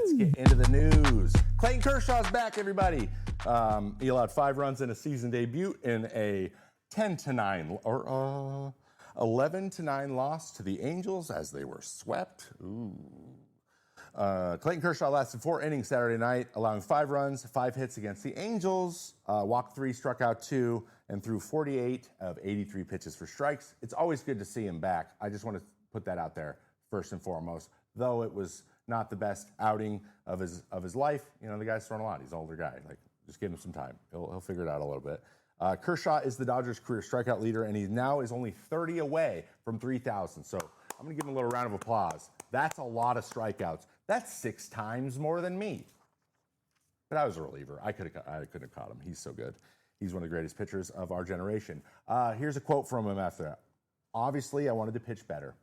Let's get into the news. Clayton Kershaw's back, everybody. He allowed 5 runs in a season debut in a 10-9 or 11-9 loss to the Angels as they were swept. Clayton Kershaw lasted 4 innings Saturday night, allowing 5 runs, 5 hits against the Angels, walked 3, struck out 2, and threw 48 of 83 pitches for strikes. It's always good to see him back. I just want to put that out there first and foremost. Though it was not the best outing of his life, you know, the guy's thrown a lot. He's an older guy. Like, just give him some time. He'll figure it out a little bit. Kershaw is the Dodgers' career strikeout leader, and he now is only 30 away from 3,000. So I'm going to give him a little round of applause. That's a lot of strikeouts. That's 6 times more than me. But I was a reliever. I couldn't have caught him. He's so good. He's one of the greatest pitchers of our generation. Here's a quote from him after that. Obviously, I wanted to pitch better.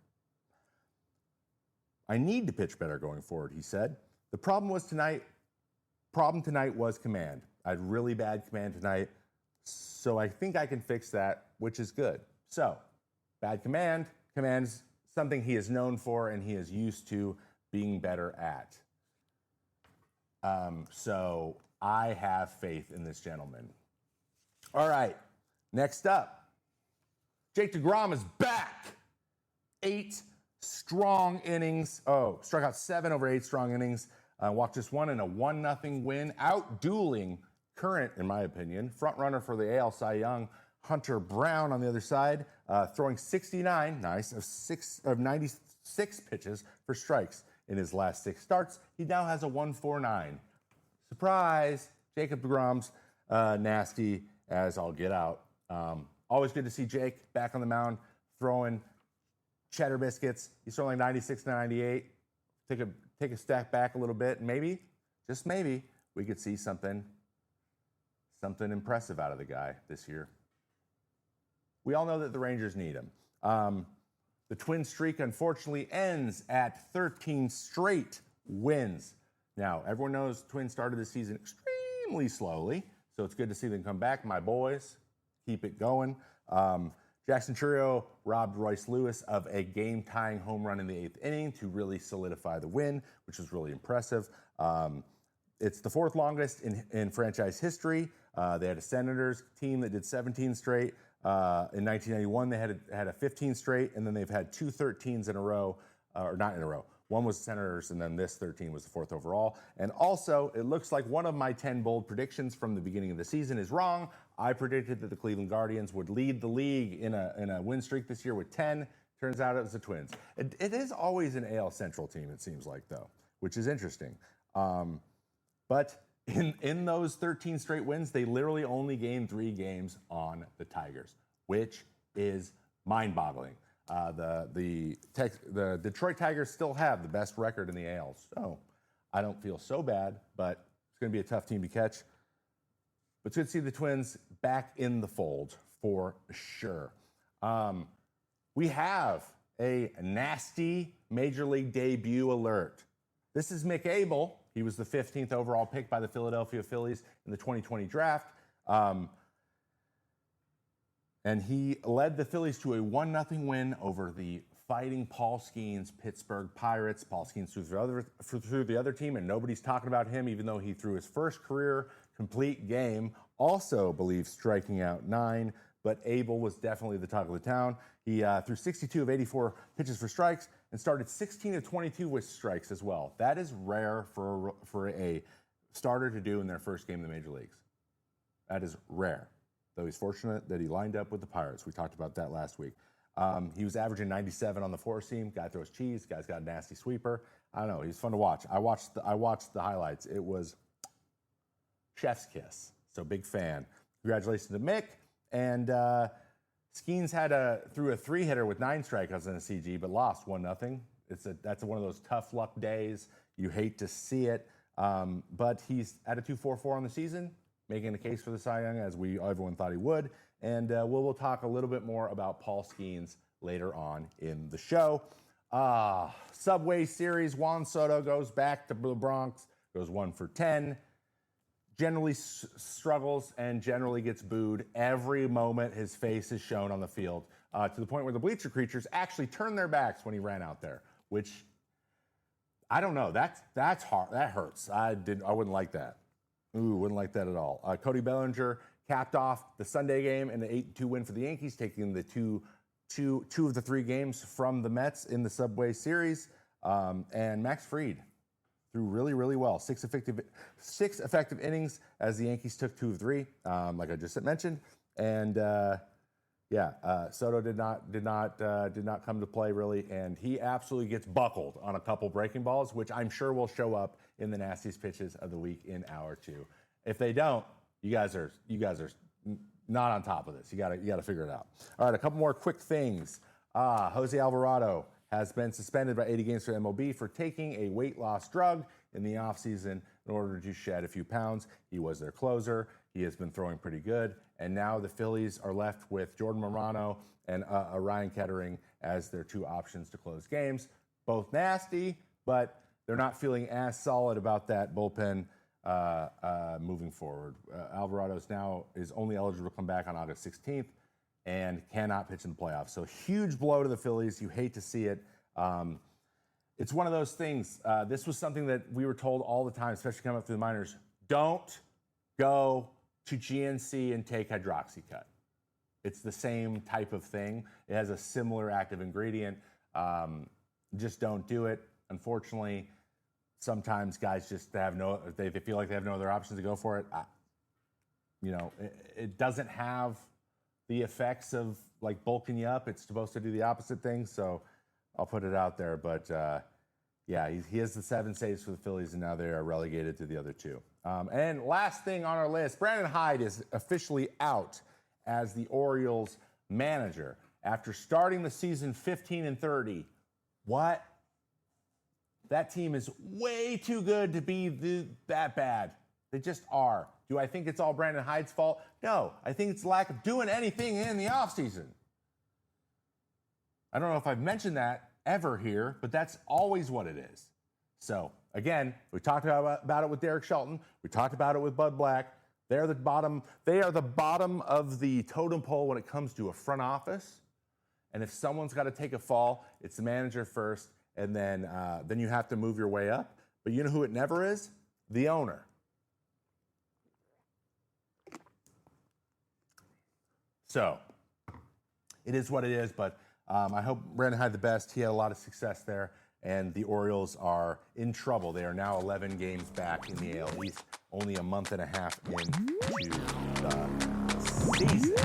I need to pitch better going forward, he said. The problem tonight was command. I had really bad command tonight, so I think I can fix that, which is good. So, bad command. Command's something he is known for and he is used to being better at. So, I have faith in this gentleman. All right, next up. Jake DeGrom is back. 8 strong innings. Struck out 7 over 8 strong innings. Walked just 1 in a 1-0 win. Out-dueling current, in my opinion, front runner for the AL Cy Young, Hunter Brown on the other side, throwing 69, nice, of 96 pitches for strikes in his last 6 starts. He now has a 1.49. Surprise! Jacob DeGrom's nasty as I'll get out. Always good to see Jake back on the mound, throwing cheddar biscuits. He's throwing like 96 to 98. Take a step back a little bit, and maybe, just maybe, we could see something impressive out of the guy this year. We all know that the Rangers need him. The twin streak, unfortunately, ends at 13 straight wins. Now, everyone knows Twins started the season extremely slowly, so it's good to see them come back. My boys, keep it going. Jackson Chourio robbed Royce Lewis of a game-tying home run in the 8th inning to really solidify the win, which was really impressive. It's the 4th longest in franchise history. They had a Senators team that did 17 straight. In 1991, they had a 15 straight, and then they've had 2 13s in a row, or not in a row. One was Senators, and then this 13 was the 4th overall. And also, it looks like one of my 10 bold predictions from the beginning of the season is wrong. I predicted that the Cleveland Guardians would lead the league in a win streak this year with 10. Turns out it was the Twins. It is always an AL Central team, it seems like, though, which is interesting. But in those 13 straight wins, they literally only gained 3 games on the Tigers, which is mind-boggling. The Detroit Tigers still have the best record in the AL, so I don't feel so bad, but it's going to be a tough team to catch. But it's good to see the Twins back in the fold for sure. We have a nasty Major League debut alert. This is Mick Abel. He was the 15th overall pick by the Philadelphia Phillies in the 2020 draft. And he led the Phillies to a 1-0 win over the Fighting Paul Skeens Pittsburgh Pirates. Paul Skeens threw the other team, and nobody's talking about him, even though he threw his first career complete game. Also, believe striking out 9, but Abel was definitely the talk of the town. He threw 62 of 84 pitches for strikes and started 16 of 22 with strikes as well. That is rare for a starter to do in their first game in the major leagues. That is rare. Though he's fortunate that he lined up with the Pirates. We talked about that last week. He was averaging 97 on the 4-seam. Guy throws cheese. Guy's got a nasty sweeper. I don't know. He's fun to watch. I watched the highlights. It was chef's kiss. So big fan. Congratulations to Mick. And Skeens threw a 3-hitter with 9 strikeouts in a CG, but lost 1-0. That's one of those tough luck days. You hate to see it. But he's at a 2.44 on the season, making a case for the Cy Young, as everyone thought he would. And we'll talk a little bit more about Paul Skeens later on in the show. Subway Series, Juan Soto goes back to the Bronx, goes 1 for 10. Generally struggles and generally gets booed every moment his face is shown on the field, to the point where the bleacher creatures actually turned their backs when he ran out there, which I don't know. That's hard. That hurts. I wouldn't like that. Ooh, wouldn't like that at all. Cody Bellinger capped off the Sunday game in an 8-2 win for the Yankees, taking the two of the 3 games from the Mets in the Subway Series. And Max Fried threw really, really well. 6 effective innings as the Yankees took 2 of 3, like I just mentioned. And Soto did not come to play really, and he absolutely gets buckled on a couple breaking balls, which I'm sure will show up in the nastiest pitches of the week in hour 2. If they don't, you guys are not on top of this. You gotta figure it out. All right, a couple more quick things. Jose Alvarado has been suspended by 80 games for MLB for taking a weight loss drug in the offseason in order to shed a few pounds. He was their closer. He has been throwing pretty good. And now the Phillies are left with Jordan Morano and Ryan Kettering as their 2 options to close games. Both nasty, but they're not feeling as solid about that bullpen moving forward. Alvarado is only eligible to come back on August 16th and cannot pitch in the playoffs. So huge blow to the Phillies. You hate to see it. It's one of those things. This was something that we were told all the time, especially coming up through the minors. Don't go to GNC and take hydroxycut. It's the same type of thing. It has a similar active ingredient. Just don't do it. Unfortunately, sometimes guys just they feel like they have no other options to go for it. It doesn't have the effects of like bulking you up. It's supposed to do the opposite thing. So I'll put it out there. But he has the 7 saves for the Phillies, and now they are relegated to the other 2. And last thing on our list, Brandon Hyde is officially out as the Orioles manager after starting the season 15-30. What? That team is way too good to be that bad. They just are. Do I think it's all Brandon Hyde's fault? No. I think it's lack of doing anything in the offseason. I don't know if I've mentioned that ever here, but that's always what it is. So, again, we talked about it with Derek Shelton. We talked about it with Bud Black. They are the bottom of the totem pole when it comes to a front office. And if someone's got to take a fall, it's the manager first, and then you have to move your way up. But you know who it never is? The owner. So, it is what it is, but I hope Brandon Hyde the best. He had a lot of success there, and the Orioles are in trouble. They are now 11 games back in the AL East, only a month and a half into the season.